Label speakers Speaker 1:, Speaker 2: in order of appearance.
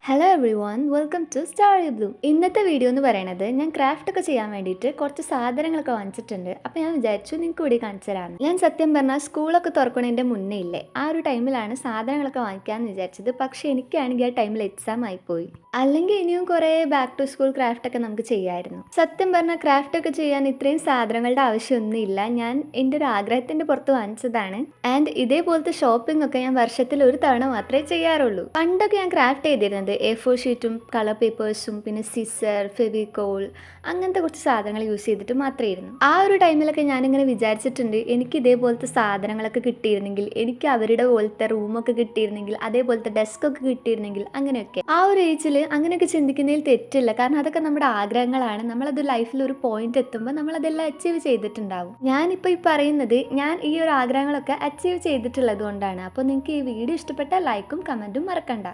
Speaker 1: Hello everyone, welcome to Story Blue. ഇന്നത്തെ video എന്ന് പറയുന്നത് ഞാൻ ക്രാഫ്റ്റ് ഒക്കെ ചെയ്യാൻ വേണ്ടിയിട്ട് കുറച്ച് സാധനങ്ങളൊക്കെ വാങ്ങിച്ചിട്ടുണ്ട്. അപ്പോൾ ഞാൻ വിചാരിച്ചു നിങ്ങൾക്ക് കൂടി കാണിച്ചു തരാമെന്ന്. ഞാൻ സത്യം പറഞ്ഞാൽ സ്കൂളൊക്കെ തുറക്കണതിൻ്റെ മുന്നേ ഇല്ലേ, ആ ഒരു ടൈമിലാണ് സാധനങ്ങളൊക്കെ വാങ്ങിക്കാമെന്ന് വിചാരിച്ചത്. പക്ഷേ എനിക്കാണെങ്കിൽ ആ ടൈമിൽ എക്സാം ആയിപ്പോയി. അല്ലെങ്കിൽ ഇനിയും കുറേ ബാക്ക് ടു സ്കൂൾ ക്രാഫ്റ്റ് ഒക്കെ നമുക്ക് ചെയ്യാമായിരുന്നു. സത്യം പറഞ്ഞാൽ ക്രാഫ്റ്റ് ഒക്കെ ചെയ്യാൻ ഇത്രയും സാധനങ്ങളുടെ ആവശ്യമൊന്നുമില്ല. ഞാൻ എൻ്റെ ഒരു ആഗ്രഹത്തിൻ്റെ പുറത്ത് വാങ്ങിച്ചതാണ്. ആൻഡ് ഇതേപോലത്തെ ഷോപ്പിംഗ് ഒക്കെ ഞാൻ വർഷത്തിൽ ഒരു തവണ മാത്രമേ ചെയ്യാറുള്ളൂ. പണ്ടൊക്കെ ഞാൻ ക്രാഫ്റ്റ് ചെയ്തിരുന്നത് A4 ഷീറ്റും കളർ പേപ്പേഴ്സും പിന്നെ സിസർ, ഫെവിക്കോൾ അങ്ങനത്തെ കുറച്ച് സാധനങ്ങൾ യൂസ് ചെയ്തിട്ട് മാത്രമായിരുന്നു. ആ ഒരു ടൈമിലൊക്കെ ഞാനിങ്ങനെ വിചാരിച്ചിട്ടുണ്ട്, എനിക്ക് ഇതേപോലത്തെ സാധനങ്ങളൊക്കെ കിട്ടിയിരുന്നെങ്കിൽ, എനിക്ക് അവരുടെ പോലത്തെ റൂമൊക്കെ കിട്ടിയിരുന്നെങ്കിൽ, അതേപോലത്തെ ഡെസ്കൊക്കെ കിട്ടിയിരുന്നെങ്കിൽ, അങ്ങനെയൊക്കെ. ആ ഒരു ഏജിൽ അങ്ങനെയൊക്കെ ചിന്തിക്കുന്നതിൽ തെറ്റില്ല. കാരണം അതൊക്കെ നമ്മുടെ ആഗ്രഹങ്ങളാണ്. നമ്മളത് ലൈഫിൽ ഒരു പോയിന്റ് എത്തുമ്പോൾ നമ്മളതെല്ലാം അച്ചീവ് ചെയ്തിട്ടുണ്ടാവും. ഞാനിപ്പോൾ ഈ പറയുന്നത് ഞാൻ ഈ ഒരു ആഗ്രഹങ്ങളൊക്കെ അച്ചീവ് ചെയ്തിട്ടുള്ളത് കൊണ്ടാണ്. അപ്പോൾ നിങ്ങൾക്ക് ഈ വീഡിയോ ഇഷ്ടപ്പെട്ടാൽ ലൈക്കും കമൻറ്റും മറക്കണ്ട.